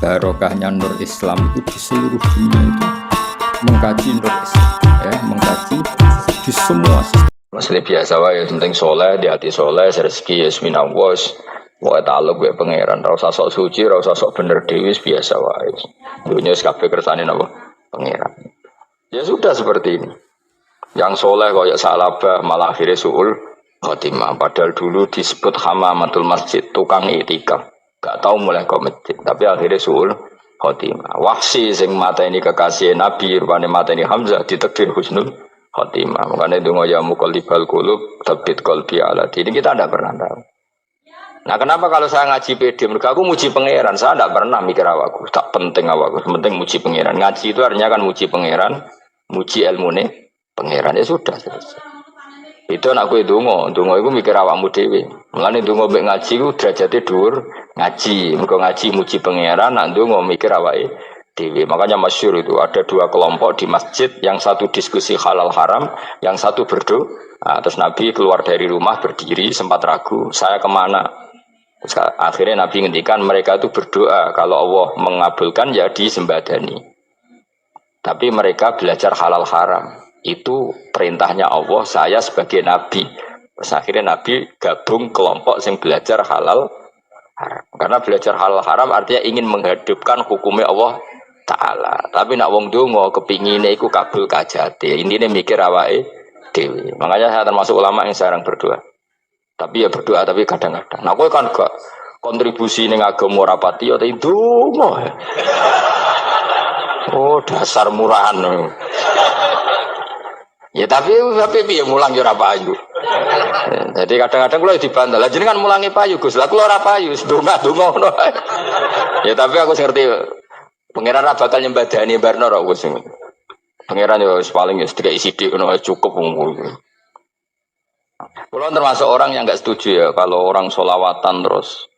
barokahnya Nur Islam itu di seluruh dunia itu mengkaji Nur Islam, ya, mengkaji di semua sistem. Masalah biasa wae, penting soleh, di hati soleh, rezeki yasmina was, wae taluk gue pangeran, rasa sok suci, rasa sok bener dewi biasa wae. Dunia kabeh kersane napa pangeran. Ya sudah seperti ini. Yang soleh kayak salabah malah akhirnya suul khotimah. Padahal dulu disebut hamamatul masjid, tukang itikaf. Gak tahu mulai ke masjid, tapi akhirnya suul khotimah. Wahsi sing mata ini kekasih Nabi, rupanya mata ini Hamzah ditakdir husnul khotimah. Makanya itu ya muqallibal qulub tsabbit qalbi ala dini. Kita tidak pernah tahu. Nah, kenapa kalau saya ngaji PD, mereka aku muji pangeran, saya tidak pernah mikir awakku, tak penting awakku, penting muji pangeran. Ngaji itu artinya kan muji pangeran, muji ilmune pangeran, ya sudah selesai. Itu anakku itu ndonga iku mikir awakmu dhewe. Mulane ndonga mek ngaji ku derajate dhuwur ngaji, mergo ngaji muji pangeran, nak ndonga mikir awake dhewe. Makanya masyhur itu ada dua kelompok di masjid, yang satu diskusi halal haram, yang satu berdoa. Nah, terus Nabi keluar dari rumah berdiri sempat ragu, saya kemana? Terus, akhirnya Nabi ngendikan mereka itu berdoa kalau Allah mengabulkan ya disembadani. Tapi mereka belajar halal haram. Itu perintahnya Allah, saya sebagai Nabi. Terus akhirnya Nabi gabung kelompok yang belajar halal haram. Karena belajar halal haram artinya ingin menghidupkan hukumnya Allah Ta'ala. Tapi nak wong donga kepingine iku kabul kajate. Intine mikir awake dhewe. Makanya saya termasuk ulama yang jarang berdoa. Tapi ya berdoa tapi kadang-kadang. Nah kowe kan gak kontribusi ning agama rapati ya ndonga. Oh dasar murahan. Ya tapi piye mulang yo ora payu. Jadi kadang-kadang kula dibantah. Lah jenengan mulangi payu Gus. Lah kula ora payu, donga-donga ngono. Ya tapi aku ngerti pangeran ora bakal nyembadani barno ora Gus. Pangeran yo paling wis dikai sithik ngono cukup wong. Kula termasuk orang yang enggak setuju ya kalau orang sholawatan terus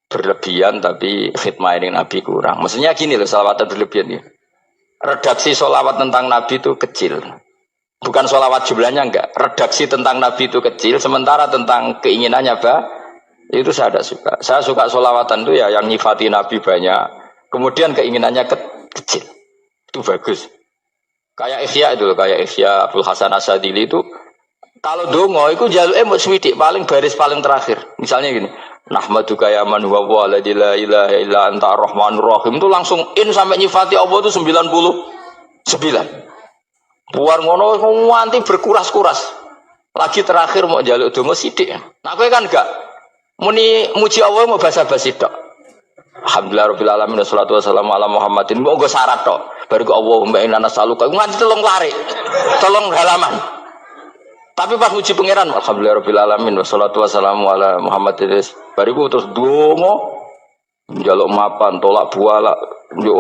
berlebihan tapi khidmah ini Nabi kurang. Maksudnya gini loh, sholawatan berlebihan ya. Redaksi sholawat tentang Nabi itu kecil. Bukan sholawat jumlahnya enggak. Redaksi tentang Nabi itu kecil, sementara tentang keinginannya itu saya tidak suka. Saya suka sholawatan itu ya yang nyifati Nabi banyak, kemudian keinginannya kecil. Itu bagus. Kayak Ihya itu loh, kayak Ihya Abdul Hasan Asadili itu kalau dongo itu jaluke mau swidik paling baris paling terakhir. Misalnya gini, nahmaduka ya man huwa la ilaha illa anta arrahmanur rahim, itu langsung in sampai nyifati Allah itu 99. Buar ngono nganti berkuras-kuras. Lagi terakhir mau jaluk donga sithik. Nah kowe kan enggak muni muji Allah mau basa-basi tok. Alhamdulillah rabbil alamin wassalatu wassalamu ala Muhammadin. Mau nggo syarat tok. Baru ke Allahumma inna nas'aluka nganti telung lari. Telung halaman. Tapi pas muji pangeran alhamdulillah rabbil alamin wassalatu wassalamu ala Muhammadin. Bariku terus donga njaluk mapan tolak buala. Yo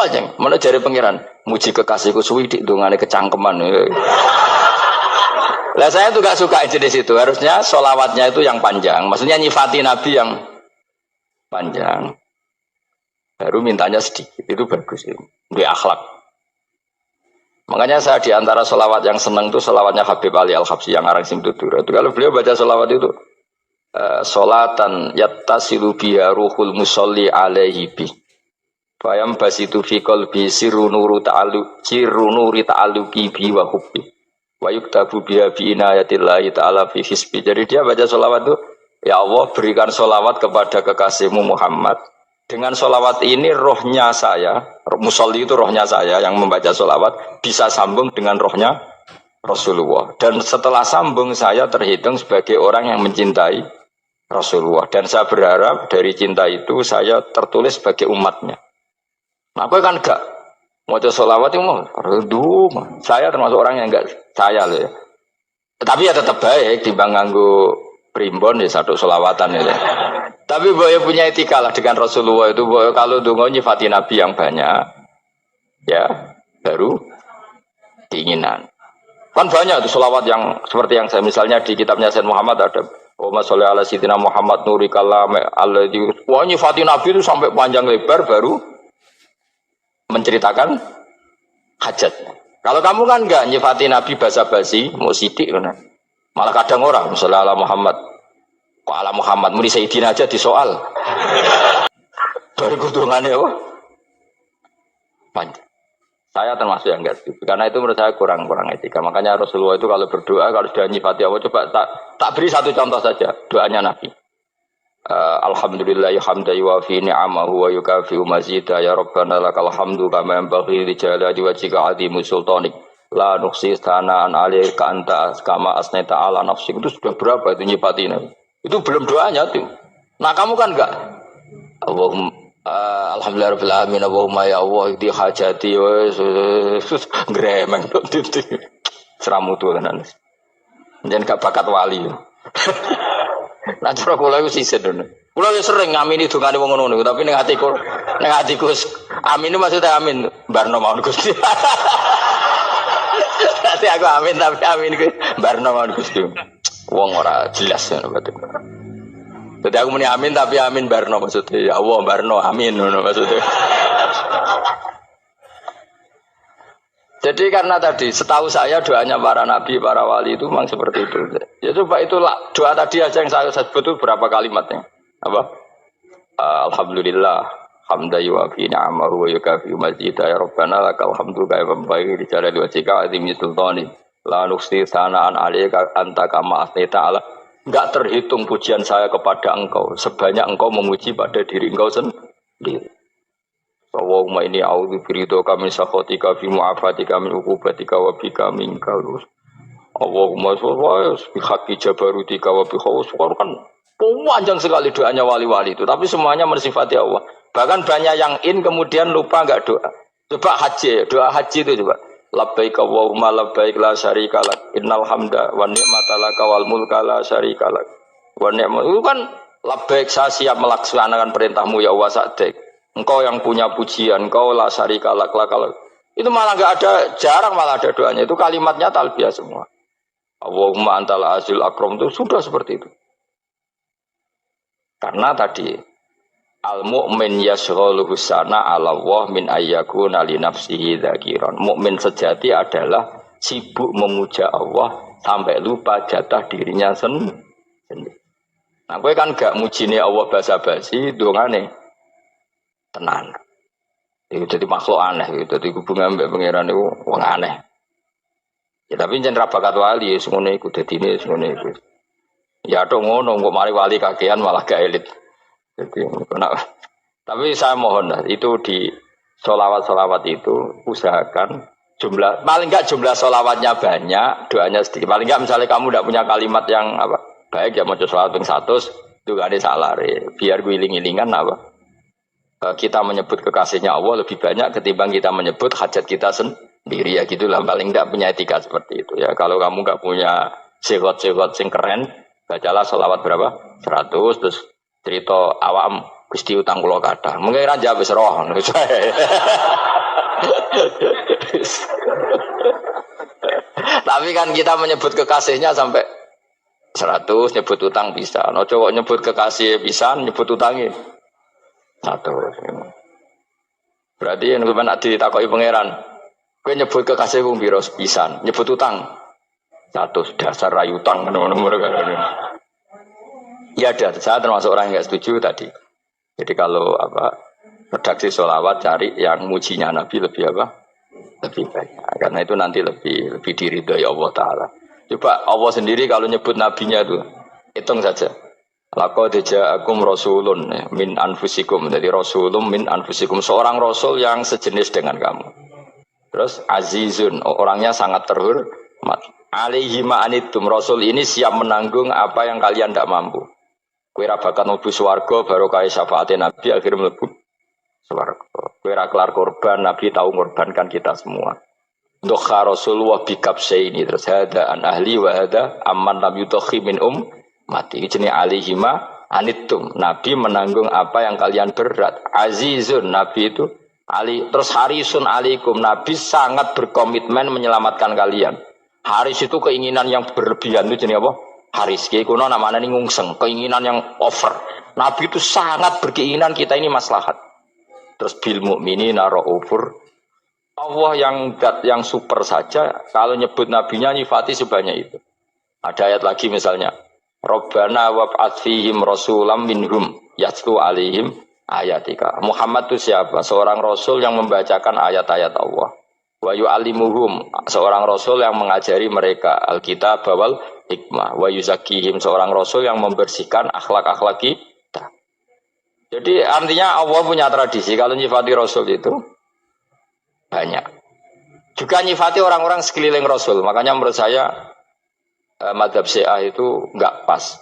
aja. Mana jare pangeran? Muji kekasihku suwidik dongane kecangkeman. Lah saya tuh gak suka jenis itu. Harusnya sholawatnya itu yang panjang. Maksudnya nyifati Nabi yang panjang. Baru mintanya sedikit. Itu bagus itu. Dia akhlak. Makanya saya diantara sholawat yang senang itu sholawatnya Habib Ali Al-Habsyi yang arang Simtutur. Itu kalau beliau baca sholawat itu sholatan yattasilu biha ruhul musolli alaihi bi. Fayam basitu fi qalbi sirru nuri ta'alluqi bi wa hubbi. Wa yuktabu biha bi inayatillahi ta'ala fi hisbi. Jadi dia baca sholawat itu, ya Allah berikan sholawat kepada kekasihmu Muhammad. Dengan sholawat ini rohnya saya, musolli itu rohnya saya yang membaca sholawat, bisa sambung dengan rohnya Rasulullah. Dan setelah sambung saya terhitung sebagai orang yang mencintai Rasulullah. Dan saya berharap dari cinta itu saya tertulis sebagai umatnya. Nah, aku kan enggak mau sholawat itu mau saya termasuk orang yang enggak saya loh ya. Tapi ya tetap baik dibanding nganggo primbon ya satu sholawatan ya. Tapi boleh punya etika lah dengan Rasulullah itu. Boleh kalau dongo nyifati Nabi yang banyak, ya baru keinginan. Kan banyak tuh sholawat yang seperti yang saya misalnya di kitabnya Sayyid Muhammad ada. Allahumma sholli ala sayyidina Muhammad nuri kalam alladzi. Wah nyifati Nabi itu sampai panjang lebar baru menceritakan hajatnya. Kalau kamu kan enggak nyifati Nabi basa-basi, mau sidik kan. Malah kadang orang misalnya ala Muhammad. Kok ala Muhammad muni Sayyidina aja disoal. Baru kudungannya apa? Panjang. Saya termasuk yang enggak setuju. Karena itu menurut saya kurang etika. Makanya Rasulullah itu kalau berdoa, kalau sudah nyifati Allah, coba tak beri satu contoh saja. Doanya Nabi. Alhamdulillah hamda yuwafi ni'amahu wa yukafi'u mazida ya Rabbana lakal hamdu kama yanbaghi li jalali wajhika 'azimu sultanik la nuqsi sana'an 'alaika anta kama asnaita 'ala nafsik. Itu sudah berapa itu nyifati Nabi? Itu belum doanya tuh. Nah, kamu kan enggak Allahumma alhamdulillah rabbil alamin Allahumma ya Allah di hajati wes gremeng tuh seramutu tenan. Jangan gak bakat wali. Nah, cara kula iku sisen ngono. Kula yo sering ngamini dongane wong ngono niku, tapi ning atiku amin itu maksudnya amin barno mawon Gusti. Nanti aku amin tapi amin ku barno mawon Gusti. Wong ora jelas ngono berarti. Jadi aku muni amin tapi amin barno maksudnya. Ya Allah barno amin ngono maksudnya. Jadi karena tadi setahu saya doanya para nabi, para wali itu memang seperti itu. Ya coba itulah doa tadi aja yang saya sebut itu berapa kalimatnya? Apa? Alhamdulillah hamda yuwafi ni'amahu wa yukafi mazida ya Rabbana lakal hamdu kama yanbaghi li jalali wajhika 'azimi sultani la nuqsi sana'an 'alaika anta kama asnaita 'ala. Enggak terhitung pujian saya kepada engkau sebanyak engkau memuji pada diri engkau sendiri. Allahumma inni a'udzu biridhoka min sakhatika fi mu'afatika min uqubatika wa bika minka. Allahumma sholli bi haqqi jabarutika wa bi khawfika. Kan panjang sekali doanya wali-wali itu, tapi semuanya mensifati Allah. Bahkan banyak yang kemudian lupa enggak doa. Coba haji, doa haji itu coba. Labbaik Allahumma labbaik la syarika lak innal hamda wan ni'mata laka wal mulka la syarika lak. Wa ni'mat itu kan labbaik saya siap melaksanakan perintahmu ya Allah sa'dik. Engkau yang punya pujian, engkau la syarika lak. Itu malah enggak ada, jarang malah ada doanya. Itu kalimatnya talbiyah semua. Allahumma antal azil akram itu sudah seperti itu. Karena tadi al-mu'min yashghaluhu sana 'ala Allah min ayyakuna li nafsihi dzakiran. Mukmin sejati adalah sibuk memuja Allah sampai lupa jatah dirinya sendiri. Nah, kowe kan gak mujine Allah basa-basi, dongane tenan. Itu jadi makhluk aneh, itu jadi hubungan mbek pangeran itu wong aneh. Ya tapi jen ra bakat wali ngono iku dadine ngono iku. Ya tok ngono kok mari wali kakean malah gak elit. Jadi tapi saya mohon itu di sholawat itu usahakan jumlah paling enggak jumlah sholawatnya banyak, doanya sedikit. Paling enggak misalnya kamu tidak punya kalimat yang apa baik ya mau sholawat ping 100 itu gak ada salah biar gue iling-ilingan apa kita menyebut kekasihnya Allah lebih banyak ketimbang kita menyebut hajat kita sendiri ya gitulah. Paling enggak punya etika seperti itu ya. Kalau kamu enggak punya segot-segot sing keren, bacalah sholawat berapa 100 terus cerita awam Gusti utang kula kathah. Mungkin ra jawab wis roh. Tapi kan kita menyebut kekasihnya sampai 100, nyebut utang bisa. No cowok nyebut kekasih bisa, nyebut utangnya 100. Berarti yang nak ditakoki pangeran, kowe nyebut kekasih wong pira pisan, nyebut utang 100 dasar rayu utang ngono-ngono kan. Ya ada, saya termasuk orang yang nggak setuju tadi. Jadi kalau redaksi sholawat cari yang mujinya Nabi lebih lebih banyak. Karena itu nanti lebih diridhoi Allah Taala. Coba Allah sendiri kalau nyebut nabinya itu hitung saja. Laqad ja'akum rasulun min anfusikum. Jadi rasulun min anfusikum, seorang rasul yang sejenis dengan kamu. Terus azizun, orangnya sangat terhormat. Alaihi ma'anitum, rasul ini siap menanggung apa yang kalian tidak mampu. Kowe ra bakat mlebu swarga baru kaya syafaate Nabi akhirnya mlebu swarga. Kowe ra kelar korban, Nabi tahu mengorbankan kita semua. Dokha Rasulullah bikabsaini terus hada an ahli wa hada amman lam yudakhi min mati. Jenenge alihima anittum. Nabi menanggung apa yang kalian berat. Azizun, Nabi itu ali terus harisun alaikum. Nabi sangat berkomitmen menyelamatkan kalian. Haris itu keinginan yang berlebihan itu jenenge apa? Haris kiai kuno namanya ini ngungseng, keinginan yang over. Nabi itu sangat berkeinginan kita ini maslahat. Terus bil mukminina raufur. Allah yang super saja kalau nyebut nabinya nyifati sebanyak itu. Ada ayat lagi misalnya, Rabbana wab'ats fihim rasulam minhum yatlu alaihim ayatika. Muhammad itu siapa? Seorang rasul yang membacakan ayat-ayat Allah. Wa yu'allimuhum, seorang rasul yang mengajari mereka alkitab wal hikmah. Wa yuzakkihim, seorang rasul yang membersihkan akhlak-akhlak kita. Jadi artinya Allah punya tradisi kalau nyifati rasul itu banyak. Juga nyifati orang-orang sekeliling rasul. Makanya menurut saya mazhab Syiah itu enggak pas.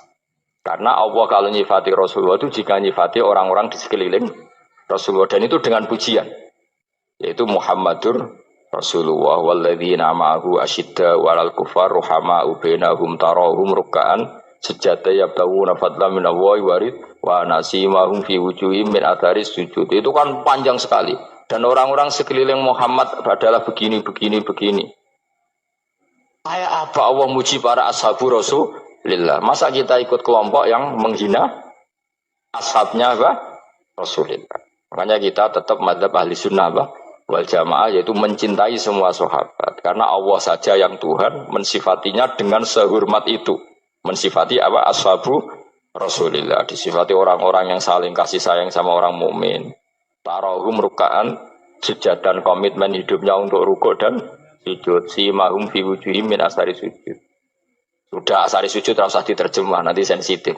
Karena Allah kalau nyifati Rasulullah itu jika nyifati orang-orang di sekeliling Rasulullah, dan itu dengan pujian, yaitu Muhammadur Rasulullah walladzina ma'ahu asyidda walal kufar ruhama'u bainahum tarahum ruk'an sujada yabtaguna fadlan minallahi warid wa nasimahum fi wujuhim min atharis sujud. Itu kan panjang sekali, dan orang-orang sekeliling Muhammad adalah begini. Kayak apa Allah muji para ashabu Rasulillah? Masa kita ikut kelompok yang menghina ashabnya Rasulillah? Makanya kita tetap madzhab ahli sunnah wal jamaah, yaitu mencintai semua sahabat. Karena Allah saja yang Tuhan mensifatinya dengan sehormat itu. Mensifati ashabu Rasulillah. Disifati orang-orang yang saling kasih sayang sama orang mukmin. Tarahum ruka'an, sujud dan komitmen hidupnya untuk rukuk dan sujud. Simahum fi wujuhim min asari sujud. Sudah asari sujud harus diterjemah, nanti sensitif.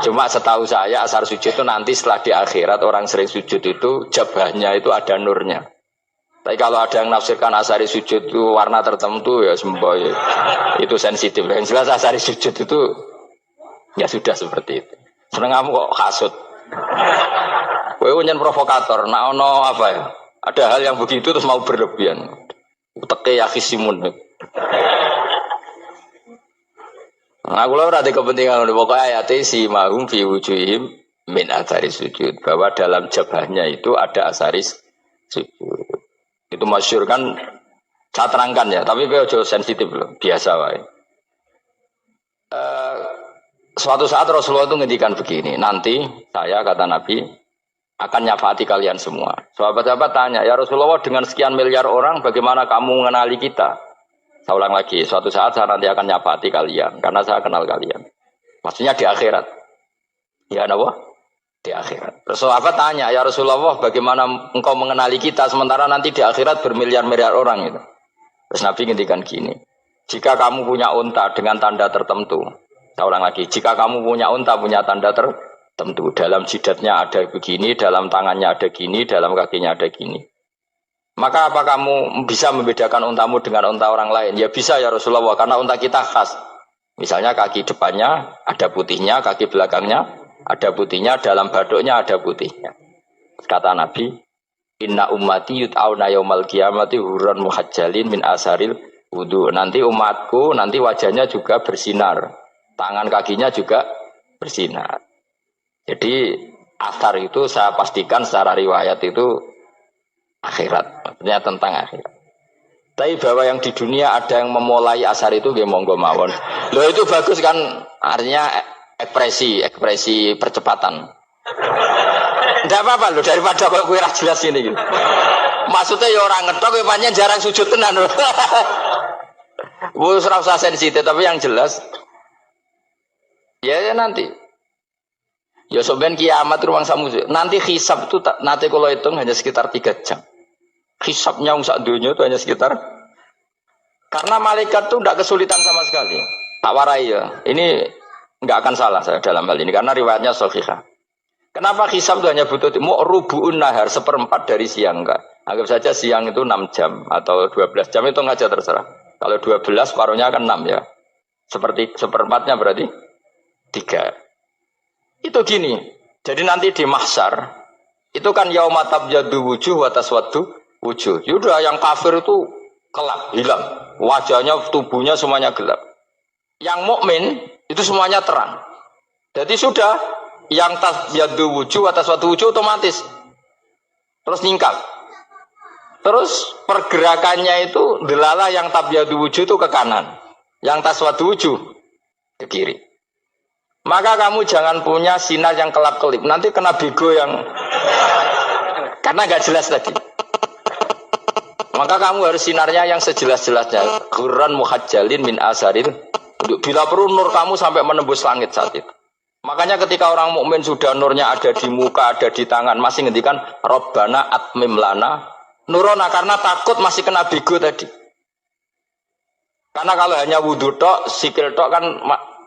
Cuma setahu saya asar sujud itu nanti setelah di akhirat orang sering sujud itu jabahnya itu ada nurnya. Tapi kalau ada yang nafsirkan asari sujud itu warna tertentu ya semboy, itu sensitif. Yang jelas asari sujud itu ya sudah seperti itu. Seneng kamu kok hasut. Kowe nyen provokator, nak ono apa ya? Ada hal yang begitu terus mau berlebihan. Uteke ya khisimun. Aku ora ada kepentingan pokoknya ayat si mahum fi wujuhim min athari sujud, bahwa dalam jabahnya itu ada asaris sujud. Itu masyhur kan, saya terangkan ya, tapi ojo sensitif loh, biasa wae. Suatu saat Rasulullah itu ngendikan begini, nanti saya kata Nabi akan nyafaati kalian semua. Sahabat-sahabat tanya, ya Rasulullah dengan sekian miliar orang bagaimana kamu mengenali kita? Saya ulang lagi, suatu saat saya nanti akan nyapati kalian, karena saya kenal kalian. Maksudnya di akhirat. Ya Allah, di akhirat. Terus sahabat tanya, ya Rasulullah bagaimana engkau mengenali kita, sementara nanti di akhirat bermiliar-miliar orang itu. Terus Nabi ngendikan gini, jika kamu punya unta dengan tanda tertentu, saya ulang lagi, jika kamu punya unta punya tanda tertentu, dalam jidatnya ada begini, dalam tangannya ada gini, dalam kakinya ada gini. Maka apa kamu bisa membedakan untamu dengan unta orang lain? Ya bisa ya Rasulullah, karena unta kita khas. Misalnya kaki depannya ada putihnya, kaki belakangnya ada putihnya, dalam baduknya ada putihnya. Kata Nabi, inna ummati yut'auna yaumal qiyamati hurran muhajjalin min asaril wudu. Nanti umatku, nanti wajahnya juga bersinar. Tangan kakinya juga bersinar. Jadi asar itu saya pastikan secara riwayat itu akhirat, maksudnya tentang akhirat. Tapi bahwa yang di dunia ada yang memulai asar itu nggih monggo mawon. Loh itu bagus kan, artinya ekspresi percepatan. Enggak apa-apa loh, daripada kok kowe ra jelas ini gitu. Maksudnya ya orang ngetok kowe pancen jarang sujud tenan. Wis ora usah sensitif, tapi yang jelas ya nanti. Ya soben kiamat ruang samu. Nanti hisab itu nanti kalau hitung hanya sekitar 3 jam. Hisabnya sak dunia itu hanya sekitar, karena malaikat itu tidak kesulitan sama sekali. Tak warai ya. Ini enggak akan salah saya dalam hal ini karena riwayatnya sahihah. Kenapa hisab itu hanya butuh rubu'un nahar, 1/4 dari siang enggak? Anggap saja siang itu 6 jam atau 12 jam, itu aja terserah. Kalau 12 paruhnya kan 6 ya. Seperti 1/4-nya berarti 3. Itu gini, jadi nanti di mahsyar itu kan yaumatab jadu wujuh wa taswaddu wujuh. Yaudah yang kafir itu kelap, hilang, wajahnya, tubuhnya semuanya gelap. Yang mukmin itu semuanya terang. Jadi sudah yang tasyadu wujuh wa taswaddu wujuh otomatis terus nyingkap. Terus pergerakannya itu delala yang tabyadu wujuh itu ke kanan, yang taswaddu wujuh ke kiri. Maka kamu jangan punya sinar yang kelap-kelip. Nanti kena bego yang karena nggak jelas tadi. Maka kamu harus sinarnya yang sejelas-jelasnya. Ghurran muhajjalin min asarin. Bila perlu nur kamu sampai menembus langit saat itu. Makanya ketika orang mukmin sudah nurnya ada di muka, ada di tangan, masih ngendikan Rabbana atmim lana nurona karena takut masih kena bigo tadi. Karena kalau hanya wudhu tok, sikil tok kan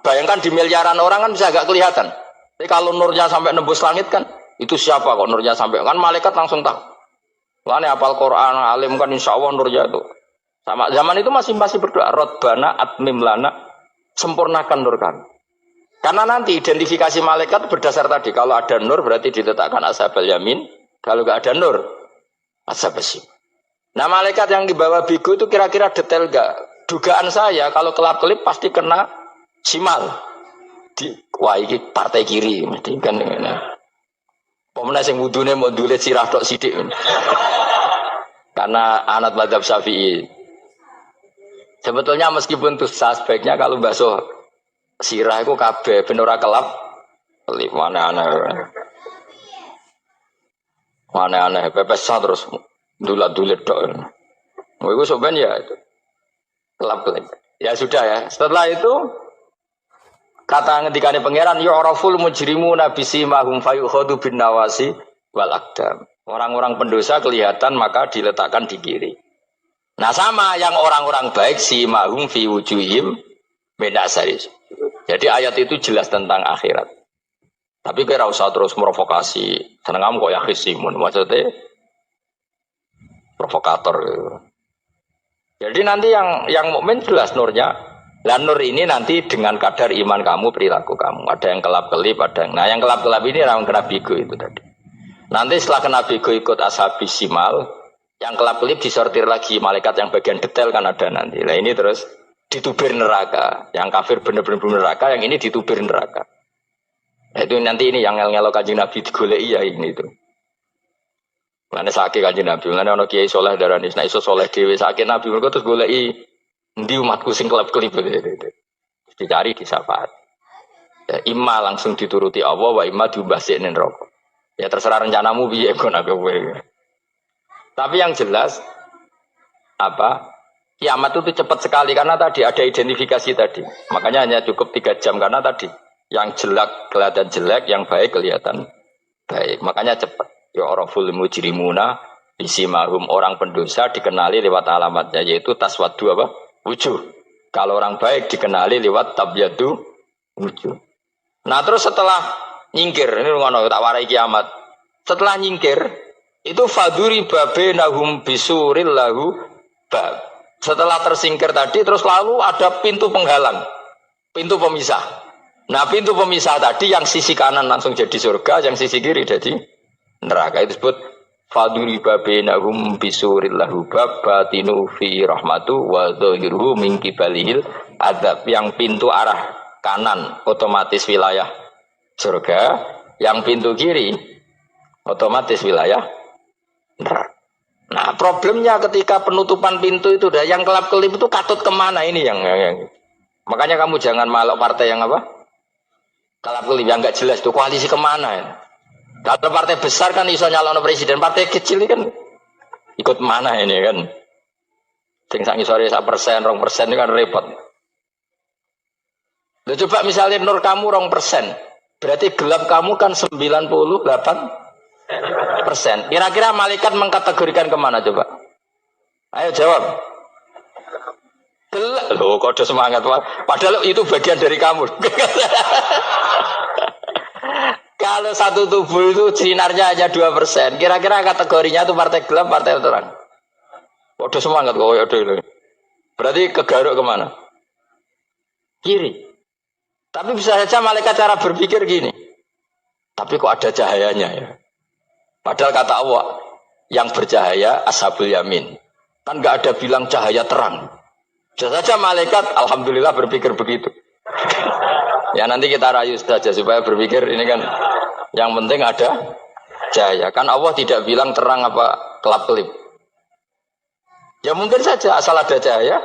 bayangkan di miliaran orang kan bisa agak kelihatan. Tapi kalau nurnya sampai nembus langit kan itu siapa kok nurnya sampai kan malaikat langsung tahu. Makanya hafal Quran, alim kan insya Allah nurnya itu. Sama zaman itu masih berdoa Rabbana atmim lana sempurnakan nur kami. Karena nanti identifikasi malaikat berdasar tadi. Kalau ada nur berarti diletakkan ashabal yamin. Kalau nggak ada nur, ashabal shimal. Nah malaikat yang dibawa bigo itu kira-kira detail nggak? Dugaan saya kalau kelap-kelip pasti kena simal. Wah ini partai kiri. Mesti kan ini. Pemenang yang wudhunya mau dulit sirah tok sidik. Karena anak mazhab Syafi'i. Sebetulnya meskipun itu sebaiknya kalau basuh sirah itu kabeh ben ora kelap mana aneh pepes terus dulat-dulit tok. Iku soben ya itu. Kelap-kelip. Ya sudah ya. Setelah itu kata ngendikane pangeran yu'raful mujrimuna bisimahum fayukhadu bin nawasi wal aqdam. Orang-orang pendosa kelihatan maka diletakkan di kiri. Nah sama yang orang-orang baik simahum fi wujuhim min asari. Jadi ayat itu jelas tentang akhirat. Tapi kira usah terus provokasi. Seneng kamu kok ya khisimun. Maksudnya provokator. Jadi nanti yang mukmin jelas nurnya. Dan nur ini nanti dengan kadar iman kamu, perilaku kamu. Ada yang kelap-kelip, ada yang... Nah yang kelap-kelip ini orang kena bigo itu tadi. Nanti setelah kena bigo ikut ashabis simal. Yang kelap-kelip disortir lagi. Malaikat yang bagian detail kan ada nanti. Nah ini terus... ditubir neraka, yang kafir benar-benar neraka, yang ini ditubir neraka. Nah, itu nanti ini yang ngel-ngelo Kanjeng Nabi digoleki ya ini itu. Mana sakit Kanjeng Nabi, mana ono kiai soleh darani, nah iso soleh dhewe sakit Nabi mergo terus goleki endi umatku sing kelap-kelip itu. Dicari di syafaat. Ya, imma langsung dituruti Allah, wa imma diubasikne neraka. Ya terserah rencanamu piye kon aku kowe. Tapi yang jelas apa? Kiamat itu cepat sekali karena tadi ada identifikasi tadi. Makanya hanya cukup 3 jam karena tadi yang jelek kelihatan jelek, yang baik kelihatan baik. Makanya cepat. Ya oraful mujrimuna bisimahum orang pendosa dikenali lewat alamatnya yaitu taswadu apa? Wujuh. Kalau orang baik dikenali lewat tabyadu wujuh. Nah terus setelah nyingkir ini ngono tak warai kiamat. Setelah nyingkir itu faduri babenahum bisuril lahu bab. Setelah tersingkir tadi terus lalu ada pintu penghalang, pintu pemisah. Nah pintu pemisah tadi yang sisi kanan langsung jadi surga, yang sisi kiri jadi neraka. Itu disebut faduriba bainahum bisuril lahu bab batinu fi rahmatu wa dhahiruhu min qibalihil adzab. Yang pintu arah kanan otomatis wilayah surga, yang pintu kiri otomatis wilayah neraka. Nah problemnya ketika penutupan pintu itu dah yang kelap-kelip itu katut kemana ini yang makanya kamu jangan malok partai yang apa kelap-kelip yang nggak jelas itu koalisi kemana ya. Kalau partai besar kan iso nyalon presiden, partai kecil ini kan ikut mana ini kan sing sak ngisore 1%, 2% ini kan repot. Loh, coba misalnya nur kamu 2%, berarti gelap kamu kan 98%. Kira-kira malaikat mengkategorikan kemana coba? Ayo jawab. Gelap. Loh kok ada semangat Pak. Padahal itu bagian dari kamu. Kalau satu tubuh itu sinarnya hanya 2%. Kira-kira kategorinya itu partai gelap, partai terang. Kok ada semangat kok ada ini. Berarti kegaruk kemana? Kiri. Tapi bisa saja malaikat cara berpikir gini. Tapi kok ada cahayanya ya? Padahal kata Allah, yang bercahaya ashabul yamin. Kan nggak ada bilang cahaya terang. Bisa saja malaikat, alhamdulillah berpikir begitu. Ya nanti kita rayu saja supaya berpikir ini kan yang penting ada cahaya. Kan Allah tidak bilang terang apa kelap-kelip. Ya mungkin saja asal ada cahaya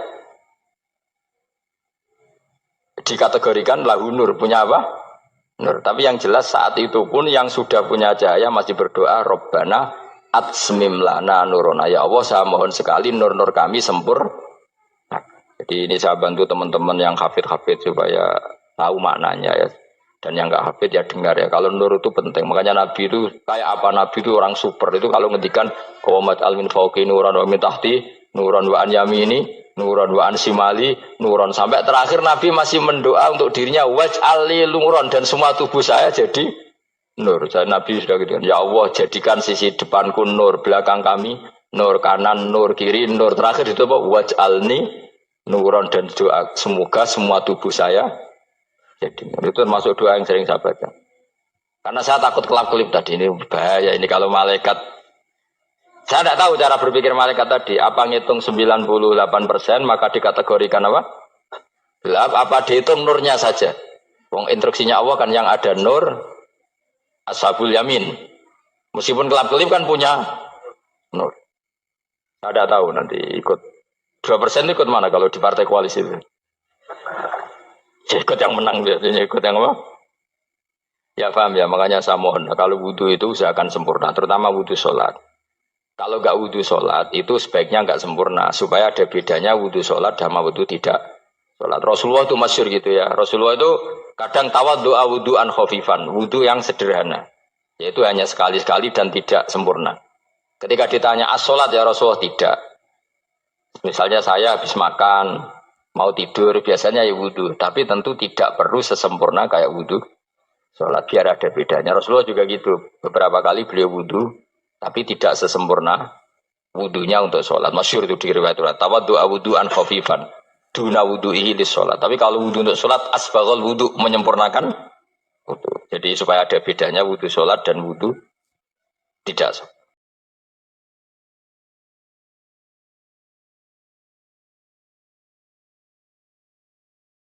dikategorikan lahu nur, punya apa? Nur. Tapi yang jelas saat itu pun yang sudah punya cahaya masih berdoa Rabbana atsmim lana nurona. Ya Allah saya mohon sekali nur-nur kami sempurna. Jadi ini saya bantu teman-teman yang hafid-hafid supaya tahu maknanya ya. Dan yang nggak hafid ya dengar ya. Kalau nur itu penting. Makanya Nabi itu kayak apa? Nabi itu orang super. Itu kalau ngendikan qawamat al min fauqi nuran wa min tahti nuran wa an yamini nuran wa an simali nuran, sampai terakhir Nabi masih mendoa untuk dirinya waj'ali nuran, dan semua tubuh saya jadi nur. Saya Nabi sudah gitu. Ya Allah, jadikan sisi depanku nur, belakang kami nur, kanan nur, kiri nur. Terakhir itu apa? Waj'alni nuran, dan doa semoga semua tubuh saya jadi nur. Itu termasuk doa yang sering saya baca. Karena saya takut kelap-kelip tadi, ini bahaya ini kalau malaikat. Saya tidak tahu cara berpikir malaikat tadi. Apa ngitung 98% maka dikategorikan apa? Gelap. Apa dihitung nurnya saja? Wong instruksinya Allah kan yang ada nur ashabul yamin. Meskipun kelap-kelip kan punya nur. Saya tidak tahu nanti ikut 2% ikut mana kalau di partai koalisi itu. Ikut yang menang biasanya, ikut yang apa? Ya paham ya, makanya saya mohon kalau wudhu itu usahakan sempurna, terutama wudhu sholat. Kalau nggak wudhu sholat itu sebaiknya nggak sempurna, supaya ada bedanya wudhu sholat sama wudhu tidak sholat. Rasulullah itu masyhur gitu ya. Rasulullah itu kadang tawaddu'a wudhu'an khafifan, wudhu yang sederhana, yaitu hanya sekali-sekali dan tidak sempurna. Ketika ditanya as-sholat ya Rasulullah, tidak. Misalnya saya habis makan, mau tidur, biasanya ya wudhu. Tapi tentu tidak perlu sesempurna kayak wudhu sholat, biar ada bedanya. Rasulullah juga gitu. Beberapa kali beliau wudhu, tapi tidak sesempurna wudhunya untuk sholat. Masyhur itu di riwayat tawaddu'a wudhu'an khafifan duna wudhu'ihi lis sholat. Tapi kalau wudhu untuk sholat, asbaghal wudhu, menyempurnakan wudhu. Jadi supaya ada bedanya wudhu sholat dan wudhu tidak sholat.